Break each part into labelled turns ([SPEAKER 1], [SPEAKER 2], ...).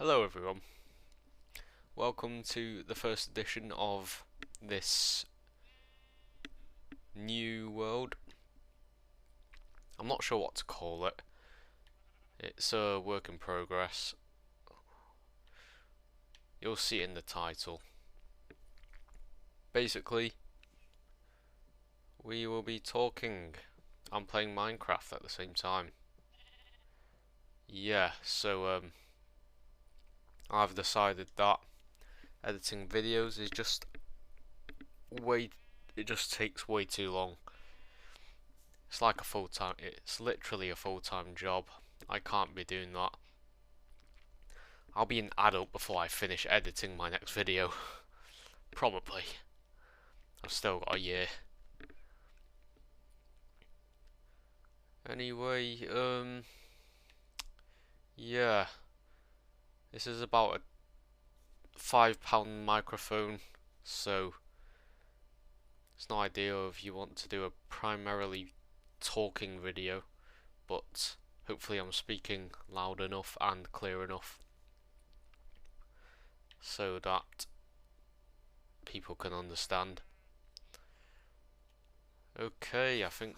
[SPEAKER 1] Hello everyone, welcome to the first edition of this new world. I'm not sure what to call it. It's a work in progress. You'll see it in the title. Basically, we will be talking and playing Minecraft at the same time. Yeah, so I've decided that editing videos is just it just takes way too long. It's literally a full-time job. I can't be doing that. I'll be an adult before I finish editing my next video. Probably. I've still got a year. Anyway, yeah. This is about a £5 microphone, so it's no ideal if you want to do a primarily talking video, but hopefully I'm speaking loud enough and clear enough so that people can understand. Okay, I think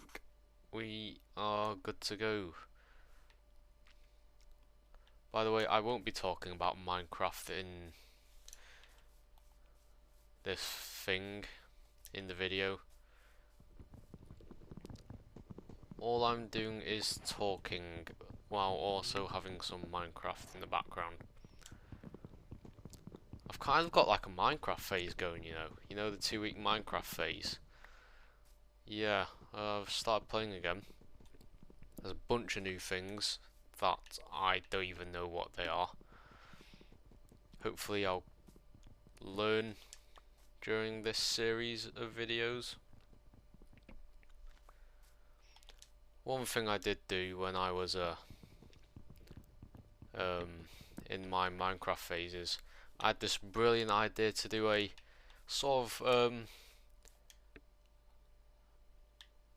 [SPEAKER 1] we are good to go. By the way, I won't be talking about Minecraft in this thing in the video. All I'm doing is talking while also having some Minecraft in the background. I've kind of got like a Minecraft phase going, you know the 2-week Minecraft phase. Yeah, I've started playing again. There's a bunch of new things that I don't even know what they are. Hopefully I'll learn during this series of videos. One thing I did do when I was in my Minecraft phases, I had this brilliant idea to do a sort of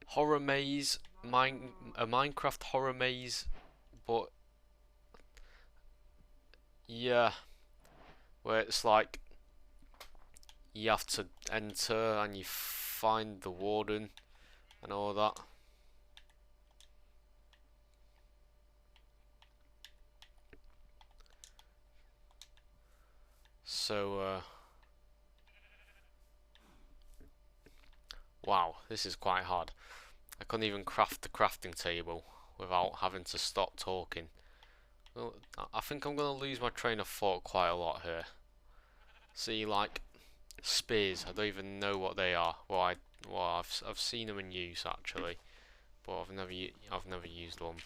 [SPEAKER 1] horror maze, a Minecraft horror maze, but yeah, where it's like you have to enter and you find the warden and all that. So wow, this is quite hard. I couldn't even craft the crafting table without having to stop talking. Well, I think I'm going to lose my train of thought quite a lot here. See, like spears, I don't even know what they are. Well, I've seen them in use actually, but I've never used one.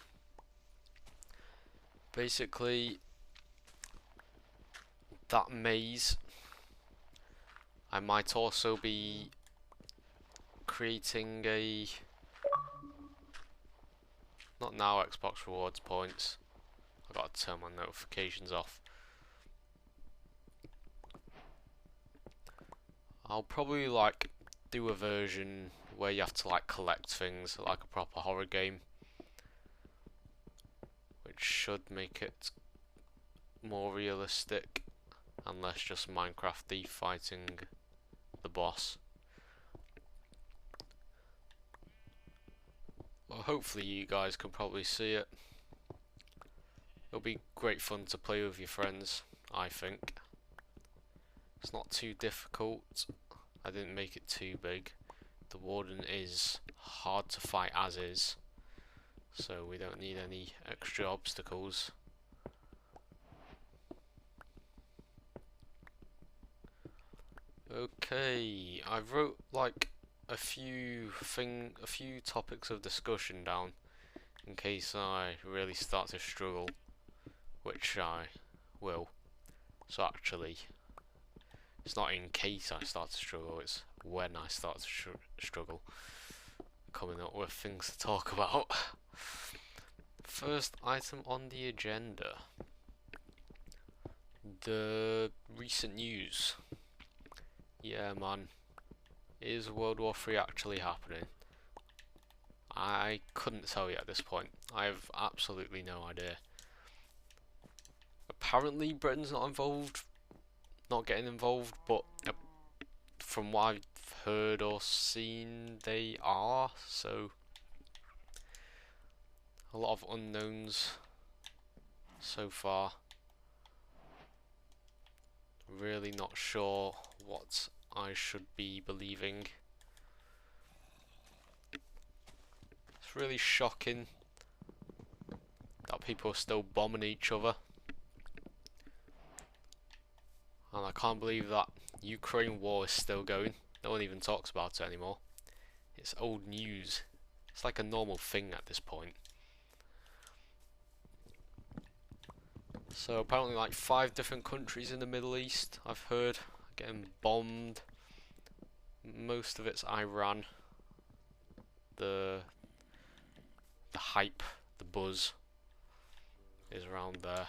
[SPEAKER 1] Basically, that maze. I might also be creating a not now Xbox rewards points. I gotta turn my notifications off. I'll probably like do a version where you have to like collect things like a proper horror game, which should make it more realistic and less just Minecraft fighting the boss. Well, hopefully you guys can probably see it. It'll be great fun to play with your friends, I think. It's not too difficult. I didn't make it too big. The warden is hard to fight as is, so we don't need any extra obstacles. Okay, I wrote like a few topics of discussion down in case I really start to struggle, which I will. So actually, it's not in case I start to struggle, it's when I start to struggle. Coming up with things to talk about. First item on the agenda. The recent news. Yeah, man. Is World War III actually happening? I couldn't tell you at this point. I have absolutely no idea. apparently Britain's not involved, not getting involved, but from what I've heard or seen, they are. So a lot of unknowns so far. Really not sure what I should be believing. It's really shocking that people are still bombing each other. And I can't believe that Ukraine war is still going. No one even talks about it anymore. It's old news. It's like a normal thing at this point. So apparently like 5 different countries in the Middle East, I've heard, are getting bombed. Most of it's Iran. The hype, the buzz is around there.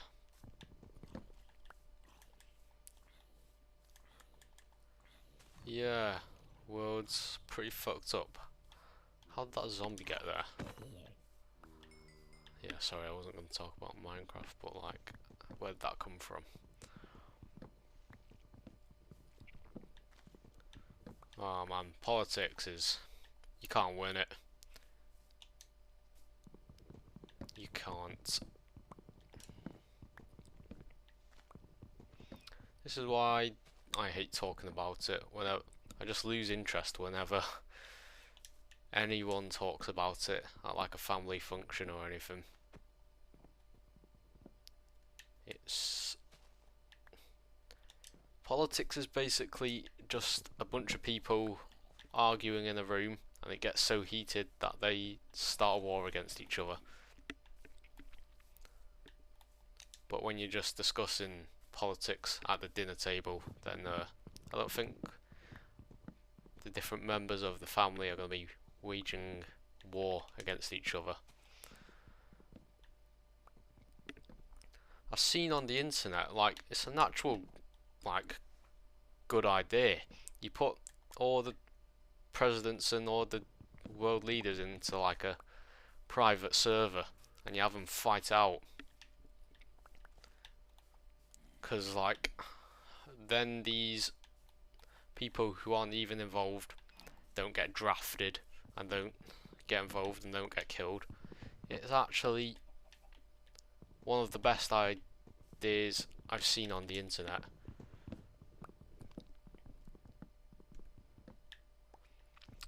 [SPEAKER 1] Yeah, world's pretty fucked up. How did that zombie get there? Yeah, sorry, I wasn't going to talk about Minecraft, but like, where did that come from? Oh man, politics is... you can't win it. You can't. This is why I hate talking about it. Whenever I just lose interest whenever anyone talks about it at like a family function or anything. It's... politics is basically just a bunch of people arguing in a room, and it gets so heated that they start a war against each other. But when you're just discussing politics at the dinner table, then I don't think the different members of the family are going to be waging war against each other. I've seen on the internet, like, it's a natural, like, good idea. You put all the presidents and all the world leaders into like a private server and you have them fight out. Because like, then these people who aren't even involved don't get drafted and don't get involved and don't get killed. It's actually one of the best ideas I've seen on the internet.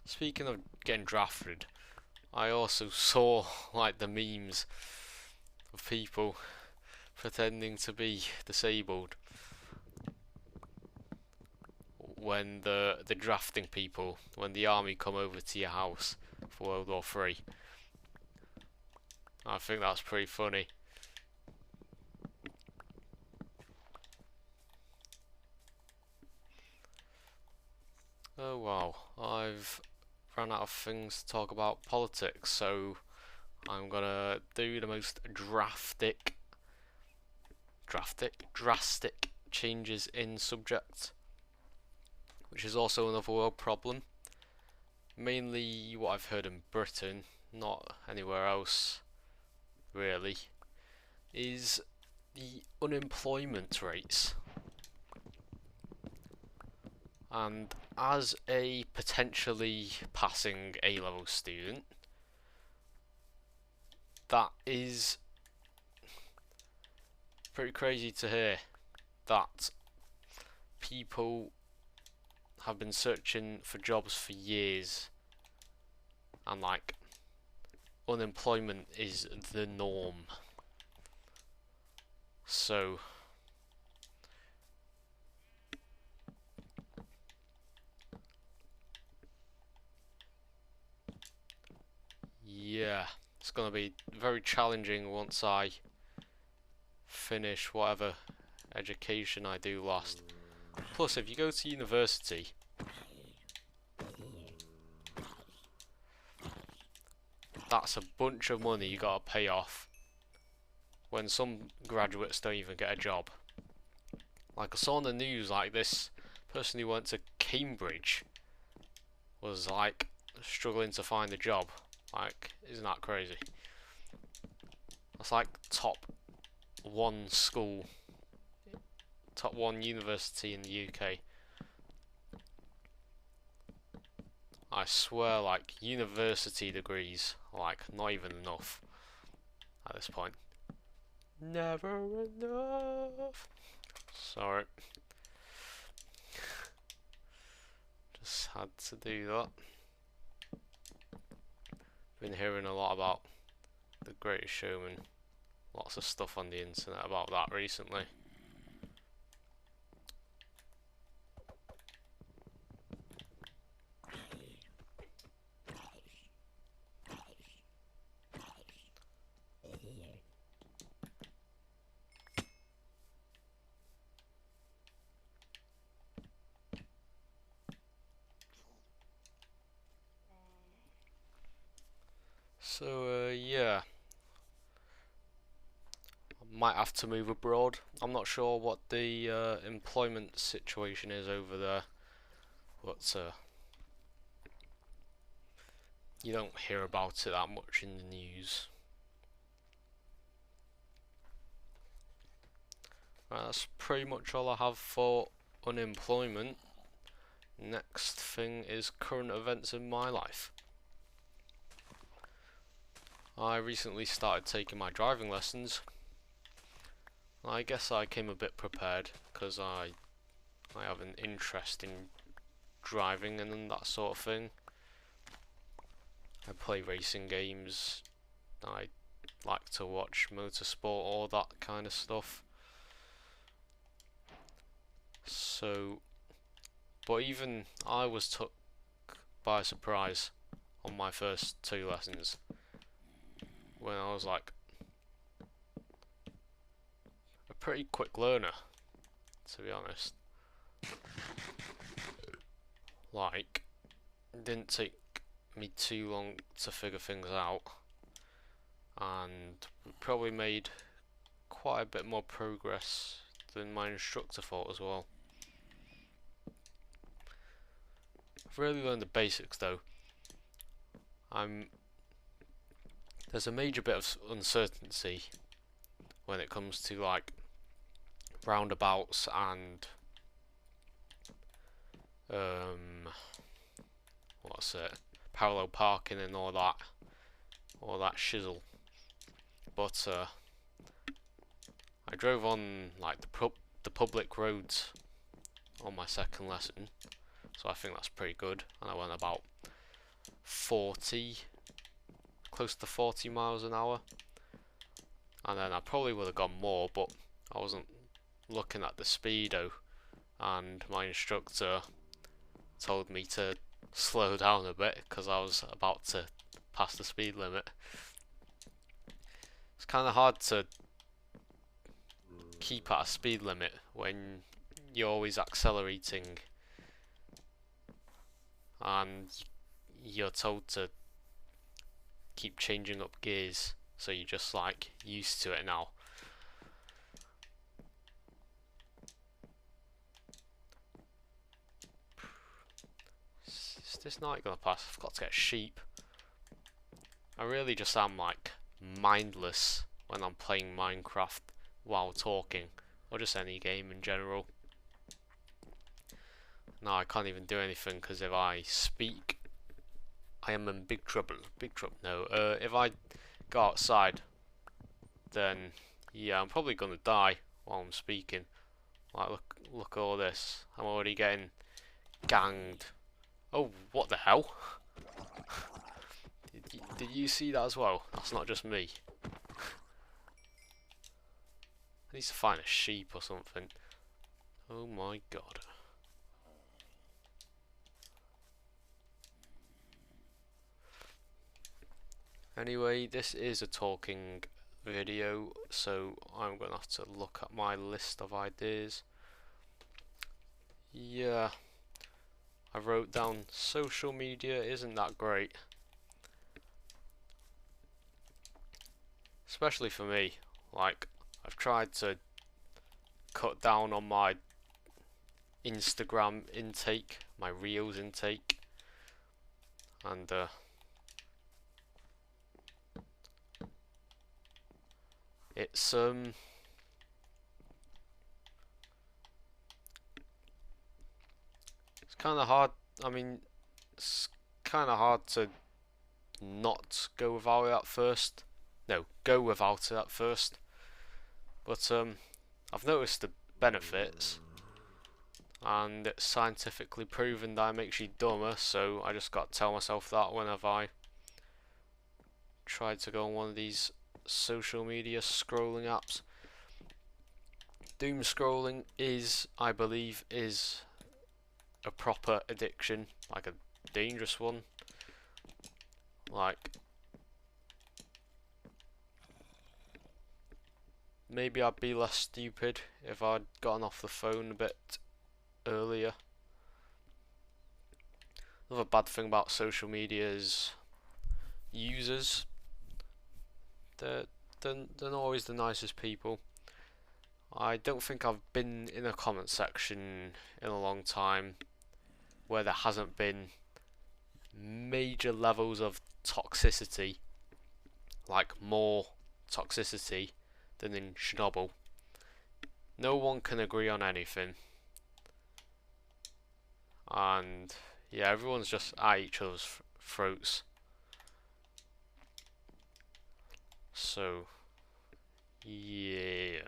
[SPEAKER 1] Speaking of getting drafted, I also saw like the memes of people pretending to be disabled when the drafting people, when the army come over to your house for World War III. I think that's pretty funny. Oh wow, I've ran out of things to talk about politics, so I'm gonna do the most drastic changes in subject, which is also another world problem. Mainly what I've heard in Britain, not anywhere else really, is the unemployment rates. And as a potentially passing A-level student, that is pretty crazy to hear that people have been searching for jobs for years and like unemployment is the norm. So yeah, it's gonna be very challenging once I finish whatever education I do last. Plus, if you go to university, that's a bunch of money you gotta pay off when some graduates don't even get a job. Like I saw on the news, like this person who went to Cambridge was like struggling to find a job. Like, isn't that crazy? That's like top 1 school top one university in the UK. I swear, like, university degrees, like, not even enough at this point. Never enough. Sorry. Just had to do that. Been hearing a lot about The Greatest Showman. Lots of stuff on the internet about that recently. So, yeah. Might have to move abroad. I'm not sure what the employment situation is over there, but you don't hear about it that much in the news. Right, that's pretty much all I have for unemployment. Next thing is current events in my life. I recently started taking my driving lessons. I guess I came a bit prepared because I have an interest in driving and that sort of thing. I play racing games. I like to watch motorsport, all that kind of stuff. So, but even I was took by surprise on my first 2 lessons when I was like a pretty quick learner, to be honest. Like, it didn't take me too long to figure things out, and we probably made quite a bit more progress than my instructor thought as well. I've really learned the basics though. There's a major bit of uncertainty when it comes to like roundabouts and what's it, parallel parking and all that shizzle. But I drove on like the public roads on my second lesson, so I think that's pretty good. And I went about 40, close to 40 miles an hour. And then I probably would have gone more, but I wasn't looking at the speedo, and my instructor told me to slow down a bit because I was about to pass the speed limit. It's kind of hard to keep at a speed limit when you're always accelerating and you're told to keep changing up gears, so you're just like used to it now. Is this night gonna pass? I've got to get sheep. I really just am like mindless when I'm playing Minecraft while talking, or just any game in general. Now I can't even do anything because if I speak, I am in big trouble. Big trouble. No, if I go outside, then yeah, I'm probably gonna die while I'm speaking. Like, look at all this. I'm already getting ganged. Oh, what the hell? Did you see that as well? That's not just me. I need to find a sheep or something. Oh my god. Anyway, this is a talking video, so I'm gonna have to look at my list of ideas. Yeah, I wrote down social media isn't that great. Especially for me. Like, I've tried to cut down on my Instagram intake, my Reels intake, and it's kind of hard. I mean, it's kind of hard to not go without it at first. No, go without it at first. But I've noticed the benefits, and it's scientifically proven that it makes you dumber. So I just got to tell myself that whenever I try to go on one of these social media scrolling apps. Doom scrolling is, I believe, is a proper addiction, like a dangerous one. Like, maybe I'd be less stupid if I'd gotten off the phone a bit earlier. Another bad thing about social media is users. They're not always the nicest people. I don't think I've been in a comment section in a long time where there hasn't been major levels of toxicity, like more toxicity than in Chernobyl. No one can agree on anything, and yeah, everyone's just at each other's throats. So yeah,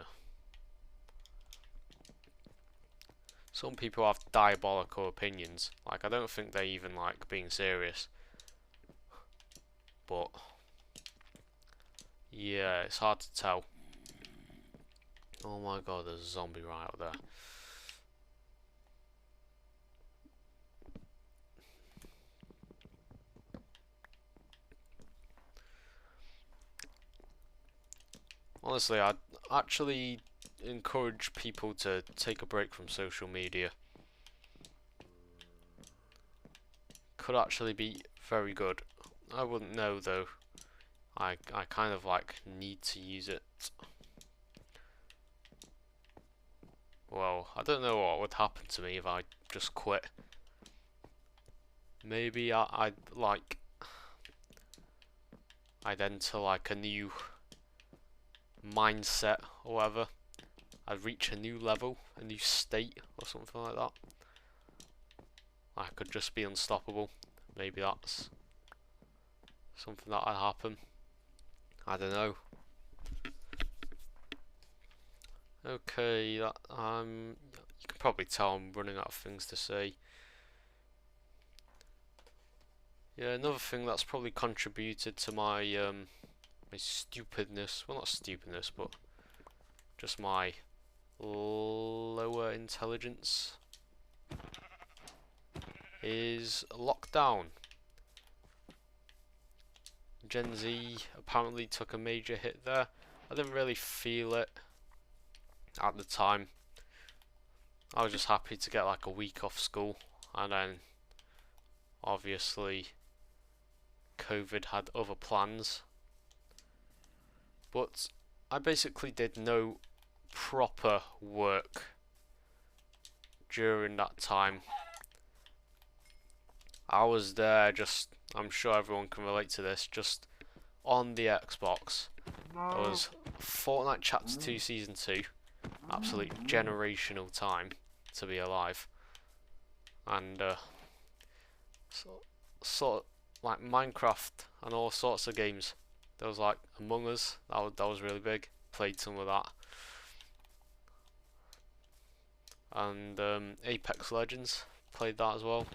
[SPEAKER 1] some people have diabolical opinions. Like, I don't think they even like being serious. But yeah, it's hard to tell. Oh my god, there's a zombie right out there. Honestly, I'd actually encourage people to take a break from social media. Could actually be very good. I wouldn't know though. I kind of like need to use it. Well, I don't know what would happen to me if I just quit. Maybe I'd enter like a new mindset or whatever. I'd reach a new level, a new state or something like that. I could just be unstoppable. Maybe that's something that'd happen. I don't know. Okay, you can probably tell I'm running out of things to say. Yeah, another thing that's probably contributed to my my stupidness. Well, not stupidness, but just my lower intelligence is lockdown. Gen Z apparently took a major hit there. I didn't really feel it at the time. I was just happy to get like a week off school, and then obviously COVID had other plans. But I basically did no proper work during that time. I was there just, I'm sure everyone can relate to this, just on the Xbox. There was Fortnite Chapter 2 Season 2, absolute generational time to be alive. And sort of like Minecraft and all sorts of games. There was like Among Us, that was really big, played some of that. And Apex Legends, played that as well.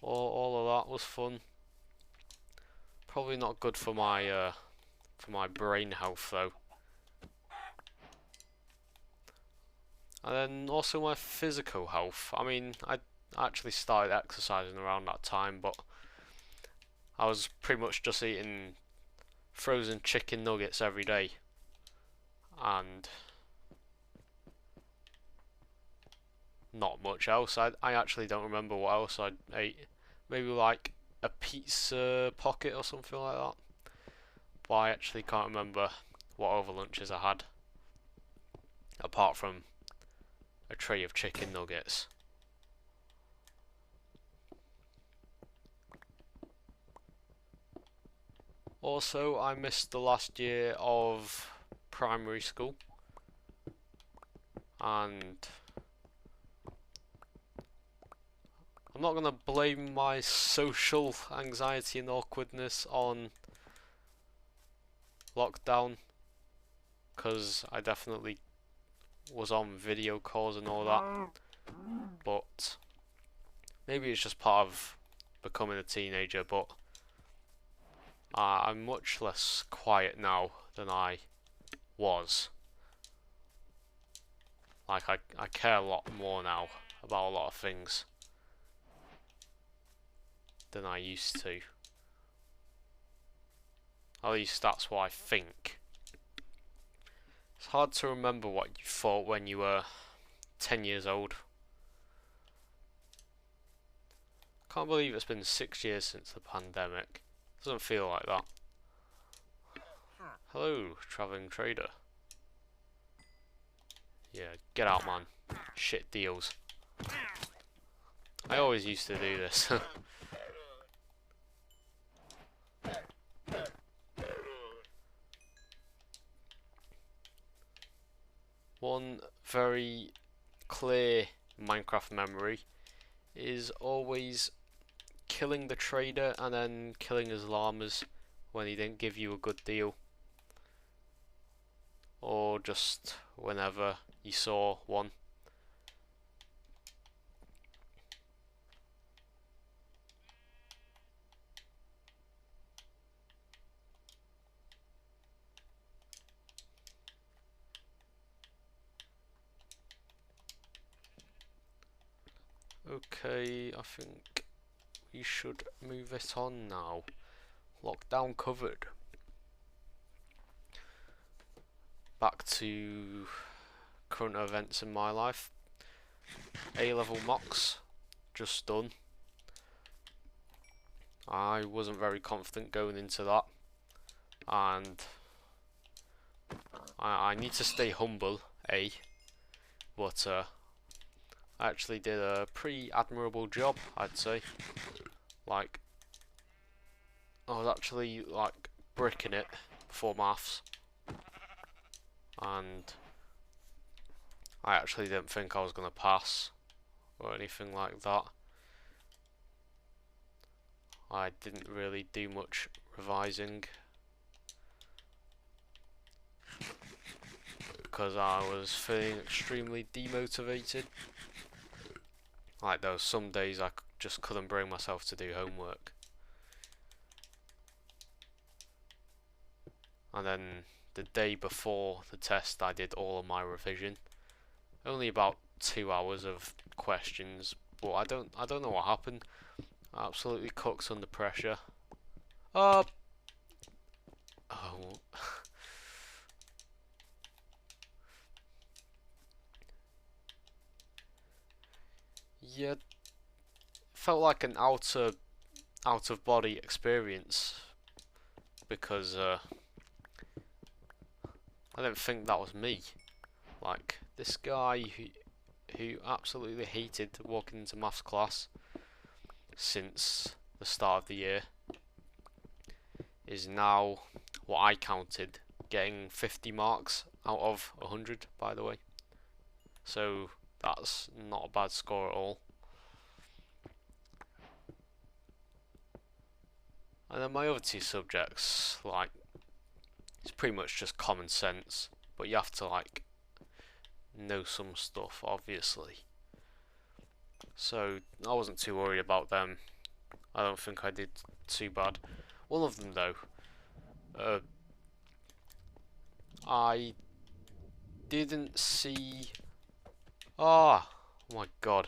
[SPEAKER 1] All of that was fun. Probably not good for my brain health though. And then also my physical health. I mean, I actually started exercising around that time, but I was pretty much just eating frozen chicken nuggets every day. And not much else. I actually don't remember what else I ate. Maybe like a pizza pocket or something like that. But I actually can't remember what other lunches I had. Apart from a tray of chicken nuggets. Also, I missed the last year of primary school. And I'm not gonna blame my social anxiety and awkwardness on lockdown, because I definitely was on video calls and all that, but maybe it's just part of becoming a teenager. But I'm much less quiet now than I was. Like, I care a lot more now about a lot of things than I used to. At least that's what I think. It's hard to remember what you thought when you were 10 years old. Can't believe it's been 6 years since the pandemic. Doesn't feel like that. Hello, travelling trader. Yeah, get out, man. Shit deals. I always used to do this. One very clear Minecraft memory is always killing the trader and then killing his llamas when he didn't give you a good deal, or just whenever you saw one. Okay, I think we should move it on now. Lockdown covered. Back to current events in my life. A-level mocks just done. I wasn't very confident going into that, and I need to stay humble, but I actually did a pretty admirable job, I'd say. Like, I was actually like bricking it for maths, and I actually didn't think I was gonna pass or anything like that. I didn't really do much revising because I was feeling extremely demotivated. Like, there was some days I just couldn't bring myself to do homework. And then the day before the test I did all of my revision. Only about 2 hours of questions, but I don't know what happened. I absolutely cooked under pressure. Oh. Yeah, felt like an out of body experience, because I didn't think that was me. Like, this guy who absolutely hated walking into maths class since the start of the year is now, what I counted, getting 50 marks out of 100, by the way. So that's not a bad score at all. And then my other two subjects, like, it's pretty much just common sense, but you have to, like, know some stuff, obviously. So I wasn't too worried about them. I don't think I did too bad. One of them, though, I didn't see... Oh my god.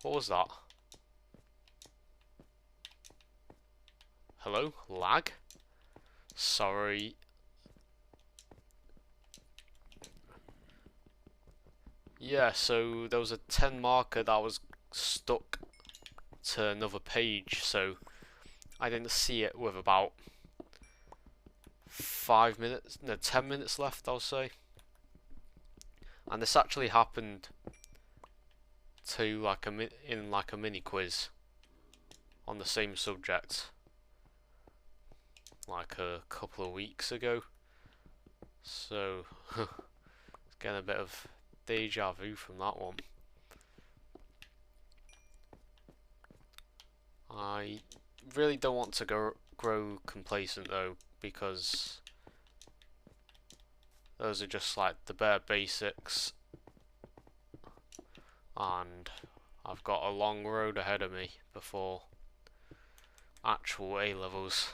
[SPEAKER 1] What was that? Hello? Lag? Sorry. Yeah, so there was a 10 marker that was stuck to another page, so I didn't see it with about 5 minutes, no, 10 minutes left, I'll say. And this actually happened to like in like a mini quiz on the same subject, like a couple of weeks ago. So it's getting a bit of deja vu from that one. I really don't want to grow complacent though, because those are just like the bare basics, and I've got a long road ahead of me before actual A-levels.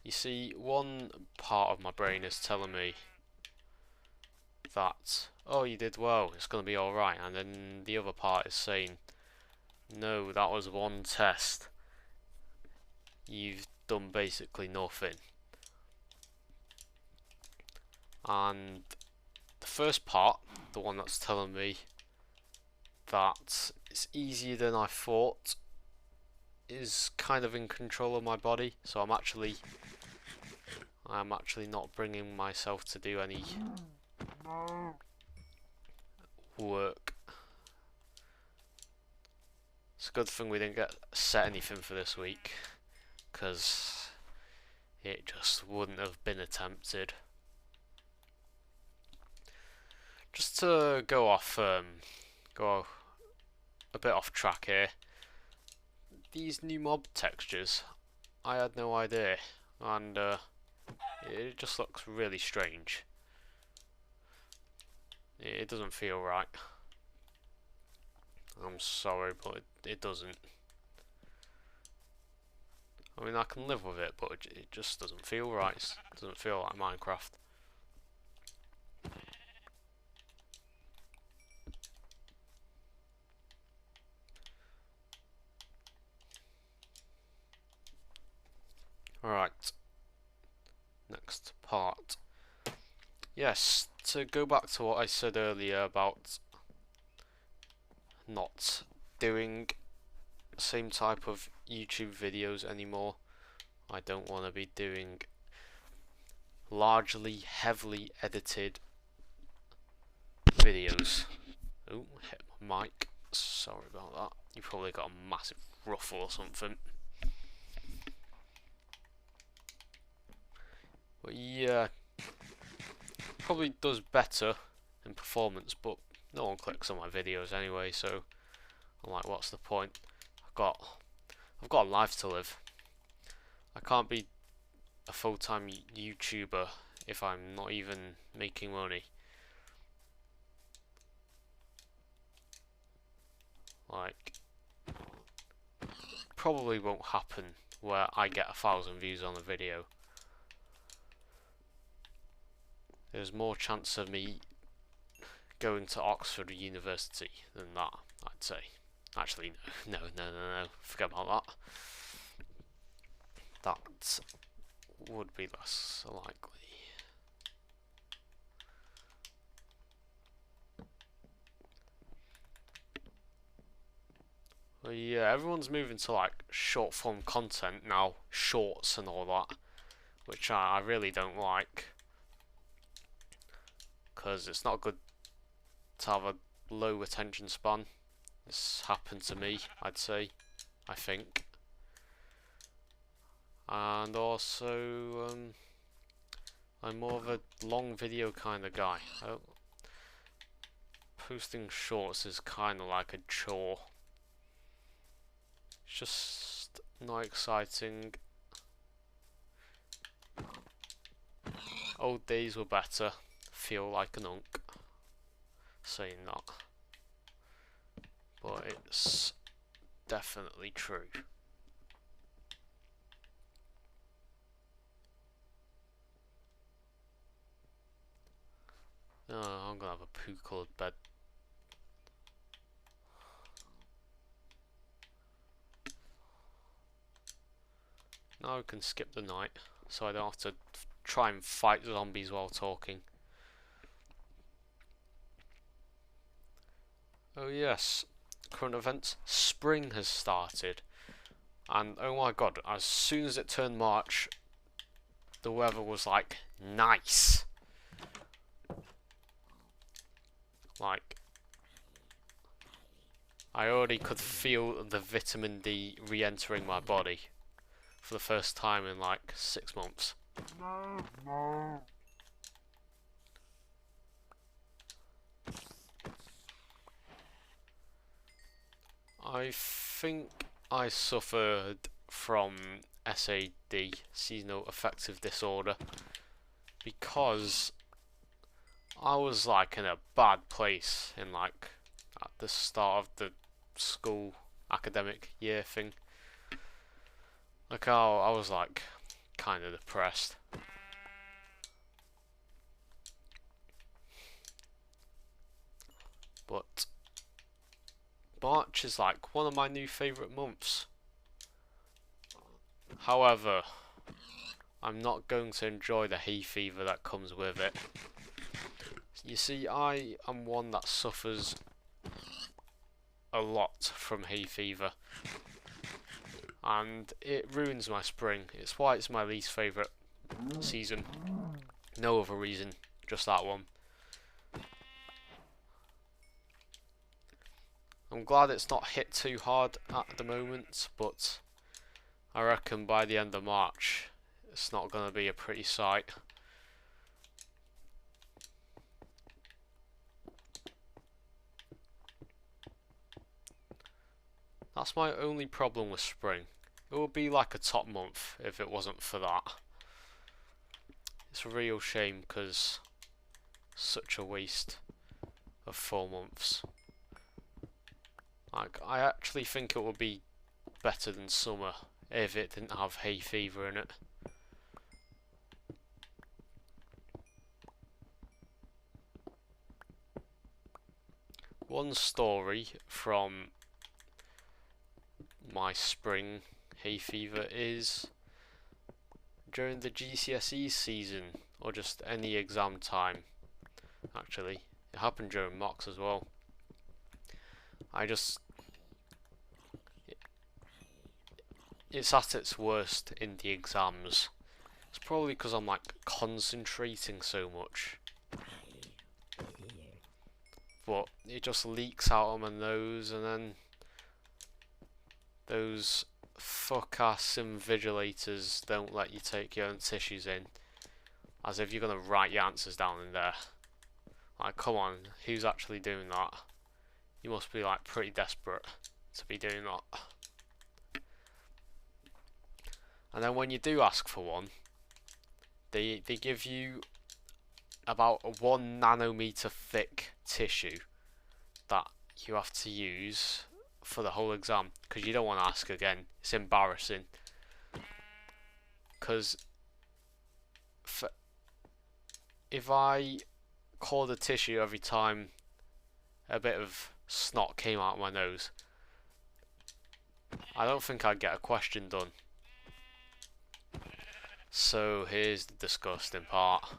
[SPEAKER 1] You see, one part of my brain is telling me that, oh, you did well, it's going to be alright, and then the other part is saying, no, that was one test, you've done basically nothing. And the first part, the one that's telling me that it's easier than I thought, is kind of in control of my body, so I'm actually not bringing myself to do any work. It's a good thing we didn't get set anything for this week, because it just wouldn't have been attempted. Just to go a bit off track here, these new mob textures, I had no idea, and it just looks really strange. It doesn't feel right. I'm sorry, but it doesn't. I mean, I can live with it, but it just doesn't feel right. It doesn't feel like Minecraft. Alright, next part. Yes, to go back to what I said earlier about not doing the same type of YouTube videos anymore. I don't want to be doing largely heavily edited videos. Oh, hit my mic. Sorry about that. You probably got a massive ruffle or something. But yeah, probably does better in performance, but no one clicks on my videos anyway, so I'm like, what's the point? I've got a life to live. I can't be a full-time YouTuber if I'm not even making money. Like, probably won't happen where I get 1,000 views on a video. There's more chance of me going to Oxford University than that, I'd say. Actually, no, forget about that. That would be less likely. Well, yeah, everyone's moving to like short form content now, shorts and all that, which I really don't like, because it's not good to have a low attention span. This happened to me, I'd say, I think. And also, I'm more of a long video kind of guy. Posting shorts is kind of like a chore. It's just not exciting. Old days were better. Feel like an unk saying that, but it's definitely true. Oh, I'm gonna have a poo-coloured bed. Now I can skip the night, so I don't have to try and fight zombies while talking. Oh yes, current events. Spring has started, and oh my god, as soon as it turned March, the weather was like nice. Like, I already could feel the vitamin D re-entering my body for the first time in like 6 months. I think I suffered from SAD, seasonal affective disorder, because I was like in a bad place in like at the start of the school academic year thing. Like I was like kind of depressed. But March is like one of my new favourite months. However, I'm not going to enjoy the hay fever that comes with it. You see, I am one that suffers a lot from hay fever, and it ruins my spring. It's why it's my least favourite season. No other reason, just that one. I'm glad it's not hit too hard at the moment, but I reckon by the end of March it's not going to be a pretty sight. That's my only problem with spring. It would be like a top month if it wasn't for that. It's a real shame because such a waste of 4 months. Like, I actually think it would be better than summer if it didn't have hay fever in it. One story from my spring hay fever is during the GCSE season, or just any exam time. Actually, it happened during mocks as well. It's at its worst in the exams. It's probably because I'm like concentrating so much, but it just leaks out of my nose, and then those fuck-ass invigilators don't let you take your own tissues in, as if you're gonna write your answers down in there. Like, come on, who's actually doing that? You must be like pretty desperate to be doing that. And then when you do ask for one, they give you about a 1 nanometer thick tissue that you have to use for the whole exam, because you don't want to ask again. It's embarrassing. Because if I called a tissue every time a bit of snot came out of my nose, I don't think I'd get a question done. So here's the disgusting part.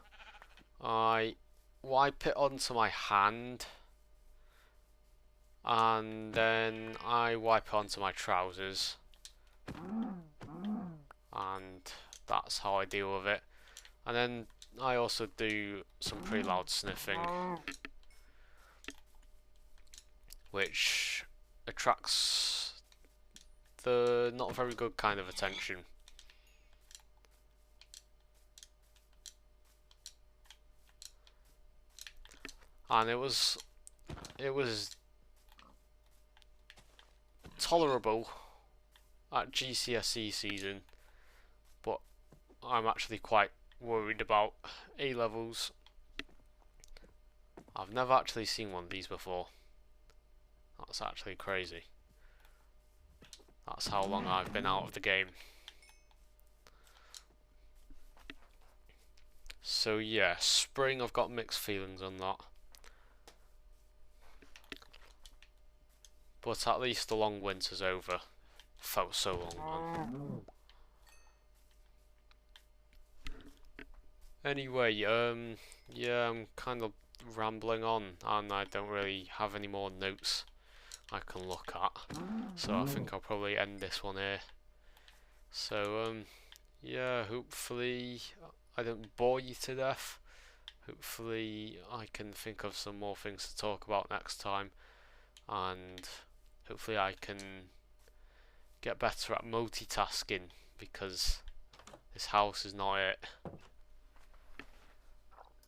[SPEAKER 1] I wipe it onto my hand, and then I wipe it onto my trousers, and that's how I deal with it. And then I also do some pretty loud sniffing, which attracts the not very good kind of attention. And it was tolerable at GCSE season, but I'm actually quite worried about A levels. I've never actually seen one of these before. That's actually crazy. That's how long I've been out of the game. So yeah, spring, I've got mixed feelings on that. But at least the long winter's over. Felt so long, man. Anyway, yeah, I'm kind of rambling on, and I don't really have any more notes I can look at. So I think I'll probably end this one here. So, yeah, hopefully I don't bore you to death. Hopefully I can think of some more things to talk about next time, and hopefully I can get better at multitasking, because this house is not it.